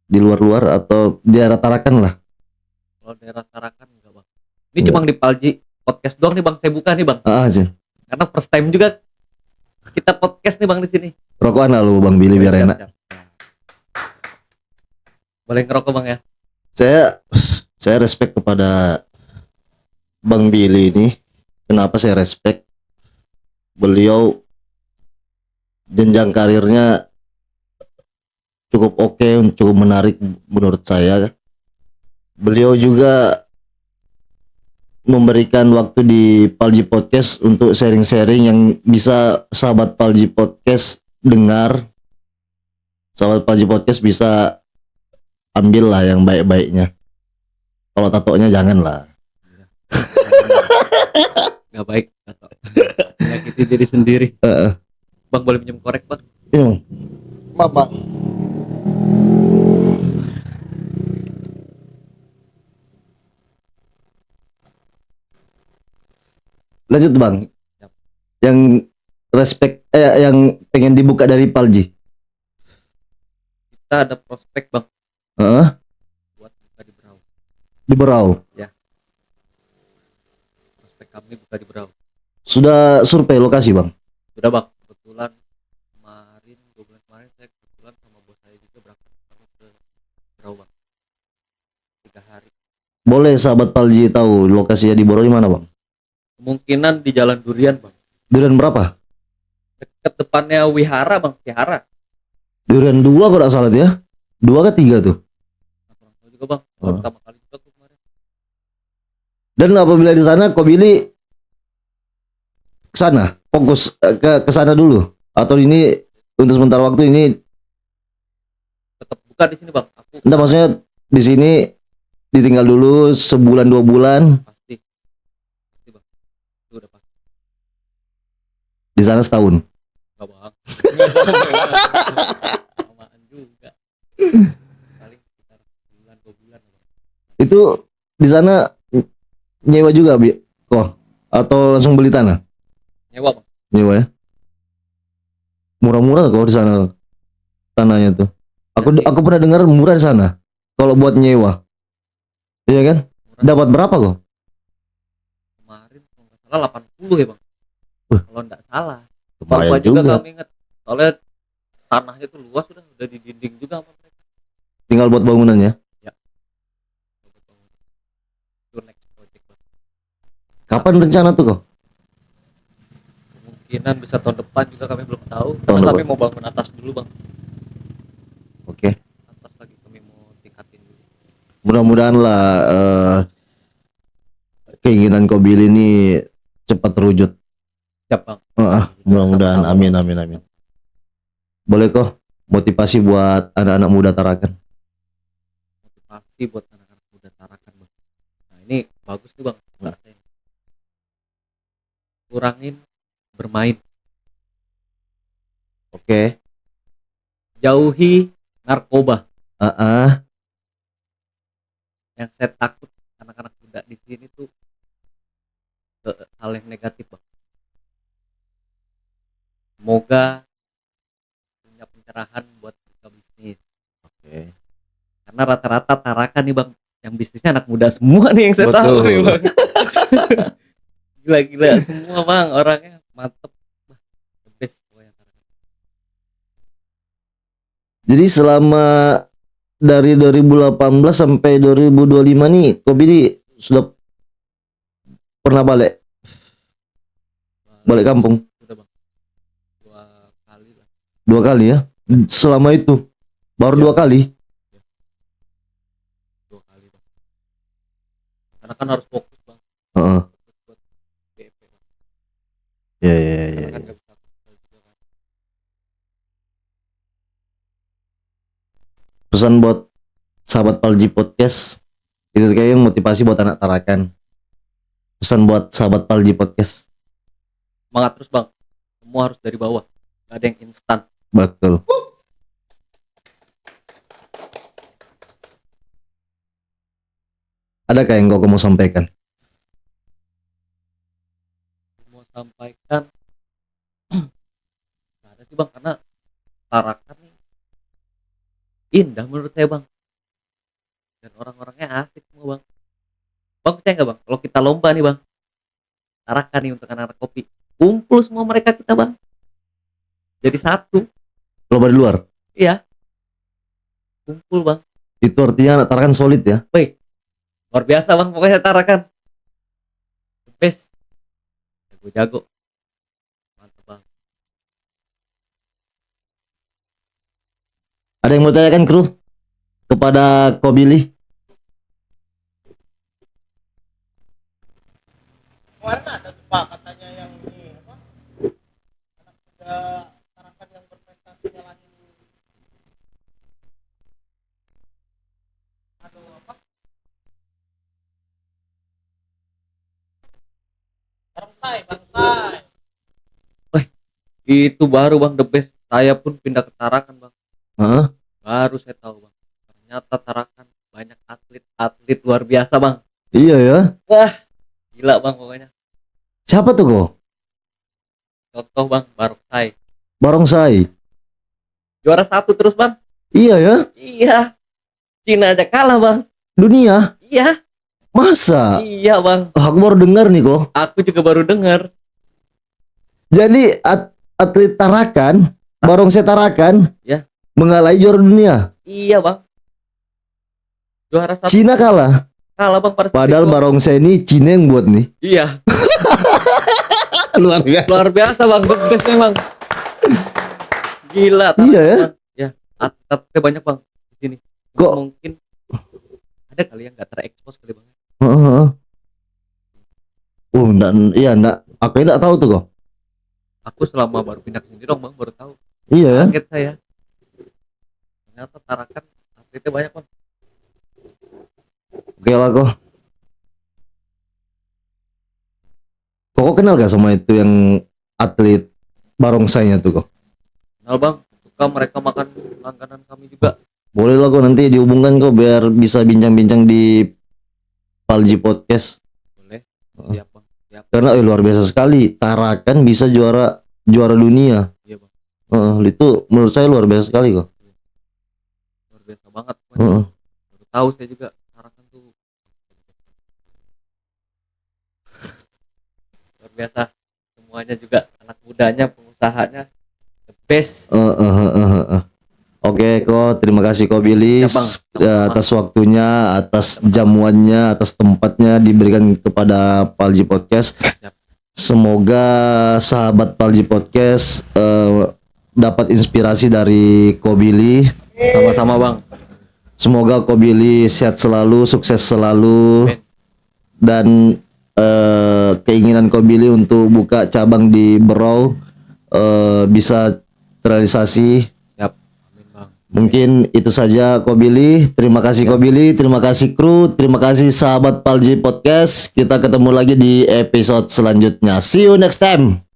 Speaker 1: luar-luar atau di daerah Tarakan lah?
Speaker 2: Kalau daerah Tarakan enggak bang. Ini cuma di Palji podcast doang nih bang, saya buka nih bang.
Speaker 1: Aja.
Speaker 2: Karena first time juga kita podcast nih bang di sini.
Speaker 1: Rokokan lah lu Bang Billy biar
Speaker 2: Siap,
Speaker 1: enak.
Speaker 2: siap. Boleh ngerokok bang ya?
Speaker 1: Saya respect kepada Bang Billy ini. Kenapa saya respect? Beliau jenjang karirnya cukup oke, cukup menarik menurut saya. Beliau juga memberikan waktu di Palji Podcast untuk sharing-sharing yang bisa sahabat Palji Podcast dengar. Sahabat Palji Podcast bisa ambil lah yang baik-baiknya. Kalau tatonya jangan lah.
Speaker 2: Gak baik atau menyakiti diri sendiri. Bang boleh pinjam korek bang?
Speaker 1: Maaf Bang. Lanjut Bang.
Speaker 2: Siap.
Speaker 1: Yang respect yang pengen dibuka dari Palji.
Speaker 2: Kita ada prospek bang buat buka di Berau.
Speaker 1: Di Berau.
Speaker 2: Prospek kami buka di Berau.
Speaker 1: Sudah survei lokasi Bang?
Speaker 2: Sudah bang, kebetulan kemarin 2 bulan kemarin saya kebetulan sama bos saya juga berangkat ke Berau bang. 3 hari.
Speaker 1: Boleh sahabat Palji tahu lokasinya di Berau di mana Bang?
Speaker 2: Kemungkinan di Jalan Durian bang.
Speaker 1: Durian berapa?
Speaker 2: Dekat depannya Wihara bang, Wihara.
Speaker 1: Durian 2 kalau tidak salah ya? 2 ke 3 tuh.
Speaker 2: Nah, kurang tahu juga bang. Pertama kali juga tuh kemarin.
Speaker 1: Dan apabila di sana kau pilih ke sana, fokus ke sana dulu atau ini untuk sementara waktu ini
Speaker 2: Tetap buka di sini bang. Aku
Speaker 1: enggak, maksudnya di sini ditinggal dulu sebulan 2 bulan,
Speaker 2: pasti bang. Itu udah pasti.
Speaker 1: di sana setahun.
Speaker 2: Enggak bang. Samaan juga. Paling sekitar bulan 2 bulan bang.
Speaker 1: Itu di sana nyewa juga kok atau langsung beli tanah?
Speaker 2: Nyewa bang.
Speaker 1: Nyewa ya. Murah-murah kalau di sana tanahnya tuh. Aku pernah dengar murah di sana. Kalau buat nyewa. Iya kan?
Speaker 2: Murah.
Speaker 1: Dapat berapa kok?
Speaker 2: Kemarin kalau nggak salah 80 ya bang. Kalau nggak salah.
Speaker 1: Lumayan
Speaker 2: Lupa juga
Speaker 1: juga.
Speaker 2: kami ingat. Soalnya tanahnya itu luas, udah di dinding juga sama mereka.
Speaker 1: Tinggal buat bangunannya.
Speaker 2: Itu next project bang.
Speaker 1: Kapan rencana tuh kok?
Speaker 2: Kemungkinan bisa tahun depan juga kami belum tahu.
Speaker 1: Tahun
Speaker 2: Karena kami
Speaker 1: depan.
Speaker 2: mau bangun atas dulu bang.
Speaker 1: Oke.
Speaker 2: Atas lagi kami mau tingkatin dulu.
Speaker 1: Mudah-mudahan lah keinginan kau Billy ini cepat terwujud.
Speaker 2: Siap bang.
Speaker 1: Mudah-mudahan.
Speaker 2: Sama-sama,
Speaker 1: Amin,
Speaker 2: Bang.
Speaker 1: amin, amin. Boleh kok motivasi buat anak-anak muda Tarakan.
Speaker 2: Motivasi buat anak-anak muda Tarakan bang. Nah ini bagus nih bang. Rasain. Kurangin bermain.
Speaker 1: Oke.
Speaker 2: Jauhi narkoba. Yang saya takut anak-anak muda di sini tuh hal yang negatif bang. Semoga punya pencerahan buat buka bisnis.
Speaker 1: Oke.
Speaker 2: Karena rata-rata Tarakan nih bang, yang bisnisnya anak muda semua nih yang saya
Speaker 1: Betul.
Speaker 2: tahu nih bang. Gila-gila semua bang, orangnya mantep. The best pokoknya Tarakan.
Speaker 1: Jadi selama dari 2018 sampai 2025 nih, kau Billy sudah pernah balik kampung?
Speaker 2: Sudah bang, 2 kali lah.
Speaker 1: 2 kali ya? Selama itu baru 2 kali?
Speaker 2: 2 kali bang. Karena kan harus fokus bang.
Speaker 1: Heeh.
Speaker 2: Fokus buat BP bang.
Speaker 1: Ya.
Speaker 2: Karena kan nggak bisa fokus juga kan.
Speaker 1: Pesan buat sahabat Palji Podcast, itu kayaknya motivasi buat anak Tarakan. Pesan buat sahabat Palji Podcast.
Speaker 2: Semangat terus bang. Semua harus dari bawah. Gak ada yang instan.
Speaker 1: Betul. Adakah yang kau mau sampaikan?
Speaker 2: Mau sampaikan nggak ada sih bang, karena Tarakan nih indah menurut saya bang, dan orang-orangnya asik semua bang. Bang percaya nggak bang, kalau kita lomba nih bang, Tarakan nih untuk anak-anak kopi, kumpul semua mereka kita bang, jadi satu.
Speaker 1: Lomba di luar.
Speaker 2: Iya, kumpul bang.
Speaker 1: Itu artinya anak Tarakan solid ya.
Speaker 2: Wih, luar biasa bang, pokoknya Tarakan the best, jago-jago, mantap bang.
Speaker 1: Ada yang mau tanyakan kru kepada Ko Billy?
Speaker 3: Kemarin ada tuh Pak katanya yang ini apa? Anak muda Tarakan yang berprestasi nyalahin aduh apa? Bangsai, bangsai.
Speaker 2: Itu baru bang the best, saya pun pindah ke Tarakan bang,
Speaker 1: Hah?
Speaker 2: baru saya tahu bang, ternyata Tarakan banyak atlet luar biasa bang.
Speaker 1: Iya ya.
Speaker 2: Gila bang pokoknya.
Speaker 1: Siapa tuh kok?
Speaker 2: Contoh bang, Barongsai
Speaker 1: Barongsai.
Speaker 2: juara 1 terus bang.
Speaker 1: Iya ya.
Speaker 2: Iya, Cina aja kalah bang.
Speaker 1: Dunia.
Speaker 2: Iya,
Speaker 1: Masa?
Speaker 2: iya bang,
Speaker 1: Aku baru dengar nih kok.
Speaker 2: aku juga baru dengar.
Speaker 1: Jadi atlet Tarakan, Barongsai Tarakan,
Speaker 2: Ya.
Speaker 1: mengalahi juara dunia.
Speaker 2: Iya bang, juara 1
Speaker 1: Cina kalah.
Speaker 2: bang pada saat
Speaker 1: Padahal
Speaker 2: itu, Bang.
Speaker 1: Barongsai ini Cina yang buat nih.
Speaker 2: Iya,
Speaker 1: Luar biasa.
Speaker 2: luar biasa bang, the best memang. Gila.
Speaker 1: Iya ya.
Speaker 2: Bang. Ya, atletnya banyak bang di sini.
Speaker 1: Kok-
Speaker 2: Mungkin ada kali yang nggak terekspos kali bang.
Speaker 1: Heeh. Enggak. Aku enggak tahu tuh kok.
Speaker 2: Aku selama baru pindah ke sini dong bang, baru tahu.
Speaker 1: Iya ya.
Speaker 2: Kaget saya. Ternyata Tarakan atletnya banyak bang.
Speaker 1: Oke lah kok. Kok kenal gak sama itu yang atlet Barongsainya tuh kok?
Speaker 2: Kenal bang, suka mereka makan langganan kami juga.
Speaker 1: Boleh lah kok, nanti dihubungkan kok biar bisa bincang-bincang di Palji Podcast.
Speaker 2: Boleh, siap bang, siap.
Speaker 1: Karena luar biasa sekali. Tarakan bisa juara dunia.
Speaker 2: Iya bang,
Speaker 1: Itu menurut saya luar biasa sekali kok.
Speaker 2: luar biasa banget.
Speaker 1: Heeh.
Speaker 2: Baru tahu saya juga Tarakan tuh luar biasa. Semuanya juga anak mudanya, pengusahanya the best.
Speaker 1: Oke kok, terima kasih kok Billy
Speaker 2: Ya, Bang.
Speaker 1: atas waktunya, atas jamuannya, atas tempatnya diberikan kepada Palji Podcast.
Speaker 2: Siap.
Speaker 1: Semoga sahabat Palji Podcast dapat inspirasi dari Ko Billy.
Speaker 2: Sama-sama bang.
Speaker 1: Semoga Ko Billy sehat selalu, sukses selalu,
Speaker 2: Amin.
Speaker 1: dan keinginan Ko Billy untuk buka cabang di Berau bisa terrealisasi.
Speaker 2: Siap. Amin bang.
Speaker 1: Mungkin itu saja Ko Billy. Terima kasih Ko Billy, terima kasih kru, terima kasih sahabat Palji Podcast. Kita ketemu lagi di episode selanjutnya. See you next time.